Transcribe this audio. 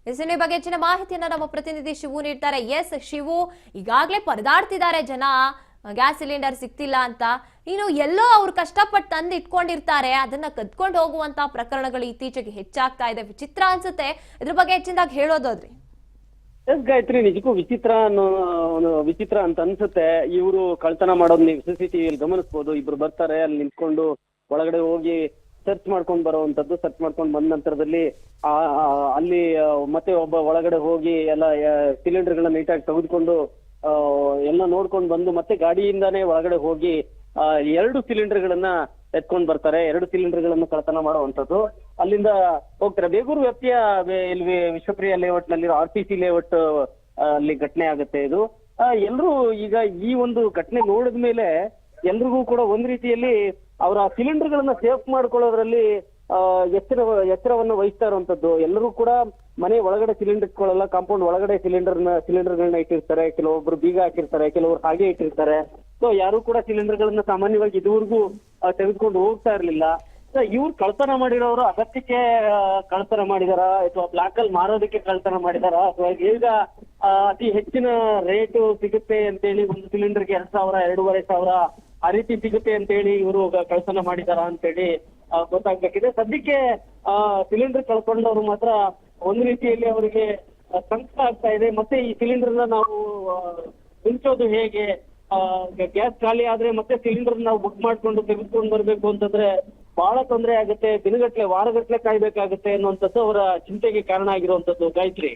ಈ ಬಗ್ಗೆ ಹೆಚ್ಚಿನ ಮಾಹಿತಿಯನ್ನ ನಮ್ಮ ಪ್ರತಿನಿಧಿ ಶಿವು ನೀಡ್ತಾರೆ. ಎಸ್ ಶಿವು, ಈಗಾಗಲೇ ಪರದಾಡ್ತಿದ್ದಾರೆ ಜನ ಗ್ಯಾಸ್ ಸಿಲಿಂಡರ್ ಸಿಗ್ತಿಲ್ಲ ಅಂತ. ಇನ್ನು ಎಲ್ಲೋ ಅವ್ರು ಕಷ್ಟಪಟ್ಟು ತಂದು ಇಟ್ಕೊಂಡಿರ್ತಾರೆ, ಅದನ್ನ ಕದ್ಕೊಂಡು ಹೋಗುವಂತ ಪ್ರಕರಣಗಳು ಇತ್ತೀಚೆಗೆ ಹೆಚ್ಚಾಗ್ತಾ ಇದೆ. ವಿಚಿತ್ರ ಅನ್ಸುತ್ತೆ. ಇದ್ರ ಬಗ್ಗೆ ಹೆಚ್ಚಿನದಾಗಿ ಹೇಳೋದಾದ್ರಿ. ಎಸ್ ಗಾಯತ್ರಿ, ನಿಜಕ್ಕೂ ವಿಚಿತ್ರ ಅಂತ ಅನ್ಸುತ್ತೆ. ಇವರು ಕಳ್ತನ ಮಾಡೋದು ನೀವು CCTV ಗಮನಿಸಬಹುದು. ಇಬ್ರು ಬರ್ತಾರೆ, ಅಲ್ಲಿ ನಿಂತ್ಕೊಂಡು ಒಳಗಡೆ ಹೋಗಿ ಸರ್ಚ್ ಮಾಡ್ಕೊಂಡು ಬರುವಂತದ್ದು. ಸರ್ಚ್ ಮಾಡ್ಕೊಂಡು ಬಂದ ನಂತರದಲ್ಲಿ ಅಲ್ಲಿ ಮತ್ತೆ ಒಬ್ಬ ಒಳಗಡೆ ಹೋಗಿ ಎಲ್ಲ ಸಿಲಿಂಡರ್ಗಳನ್ನ ನೀಟಾಗಿ ತೆಗೆದುಕೊಂಡು ಎಲ್ಲ ನೋಡ್ಕೊಂಡು ಬಂದು ಮತ್ತೆ ಗಾಡಿಯಿಂದಾನೇ ಒಳಗಡೆ ಹೋಗಿ 2 ಸಿಲಿಂಡರ್ಗಳನ್ನ ಎತ್ಕೊಂಡ್ ಬರ್ತಾರೆ. 2 ಸಿಲಿಂಡರ್ಗಳನ್ನು ಕಳ್ತನ ಮಾಡುವಂತದ್ದು. ಅಲ್ಲಿಂದ ಹೋಗ್ತಾರೆ. ಬೇಗೂರು ವ್ಯಾಪ್ತಿಯ ಇಲ್ಲಿ ವಿಶ್ವಪ್ರಿಯ ಲೇಔಟ್ ನಲ್ಲಿ RPC ಲೇಔಟ್ ಅಲ್ಲಿ ಘಟನೆ ಆಗುತ್ತೆ ಇದು. ಎಲ್ರು ಈಗ ಈ ಒಂದು ಘಟನೆ ನೋಡಿದ ಮೇಲೆ ಎಲ್ರಿಗೂ ಕೂಡ ಒಂದ್ ರೀತಿಯಲ್ಲಿ ಅವರ ಸಿಲಿಂಡರ್ಗಳನ್ನ ಸೇಫ್ ಮಾಡ್ಕೊಳ್ಳೋದ್ರಲ್ಲಿ ಎಚ್ಚರವನ್ನ ವಹಿಸ್ತಾ ಇರುವಂತದ್ದು. ಎಲ್ಲರೂ ಕೂಡ ಮನೆ ಒಳಗಡೆ ಸಿಲಿಂಡರ್ ಇಟ್ಕೊಳ್ಳಲ್ಲ, ಕಾಂಪೌಂಡ್ ಒಳಗಡೆ ಸಿಲಿಂಡರ್ಗಳನ್ನ ಇಟ್ಟಿರ್ತಾರೆ. ಕೆಲವೊಬ್ರು ಬೀಗ ಹಾಕಿರ್ತಾರೆ, ಕೆಲವರು ಹಾಗೆ ಇಟ್ಟಿರ್ತಾರೆ. ಸೊ ಯಾರು ಕೂಡ ಸಿಲಿಂಡರ್ಗಳನ್ನ ಸಾಮಾನ್ಯವಾಗಿ ಇದುವರೆಗೂ ತೆಗೆದುಕೊಂಡು ಹೋಗ್ತಾ ಇರ್ಲಿಲ್ಲ. ಸೊ ಇವ್ರು ಕಳ್ತನ ಮಾಡಿರೋರು ಅಗತ್ಯಕ್ಕೆ ಕಳ್ತನ ಮಾಡಿದಾರ ಅಥವಾ ಬ್ಲಾಕ್ ಅಲ್ಲಿ ಮಾರೋದಕ್ಕೆ ಕಳ್ತನ ಮಾಡಿದಾರ ಅಥವಾ ಈಗ ಅತಿ ಹೆಚ್ಚಿನ ರೇಟು ಸಿಗುತ್ತೆ ಅಂತೇಳಿ ಒಂದು ಸಿಲಿಂಡರ್ಗೆ 2,000, 2,500 ಆ ರೀತಿ ಸಿಗುತ್ತೆ ಅಂತೇಳಿ ಇವರು ಕಳ್ತನ ಮಾಡಿದಾರ ಅಂತೇಳಿ ಗೊತ್ತಾಗ್ಬೇಕಿದೆ. ಸದ್ಯಕ್ಕೆ ಸಿಲಿಂಡರ್ ಕಳ್ಕೊಂಡವ್ರು ಮಾತ್ರ ಒಂದು ರೀತಿಯಲ್ಲಿ ಅವರಿಗೆ ಸಂಕಟ ಆಗ್ತಾ ಇದೆ. ಮತ್ತೆ ಈ ಸಿಲಿಂಡರ್ನ ನಾವು ಹಂಚೋದು ಹೇಗೆ? ಗ್ಯಾಸ್ ಖಾಲಿ ಆದ್ರೆ ಮತ್ತೆ ಸಿಲಿಂಡರ್ ನಾವು ಬುಕ್ ಮಾಡ್ಕೊಂಡು ತೆಗೆದುಕೊಂಡು ಬರ್ಬೇಕು ಅಂತಂದ್ರೆ ಬಹಳ ತೊಂದರೆ ಆಗುತ್ತೆ. ದಿನಗಟ್ಲೆ ವಾರಗಟ್ಲೆ ಕಾಯ್ಬೇಕಾಗುತ್ತೆ ಅನ್ನುವಂಥದ್ದು ಅವರ ಚಿಂತೆಗೆ ಕಾರಣ ಆಗಿರುವಂತದ್ದು ಗಾಯತ್ರಿ.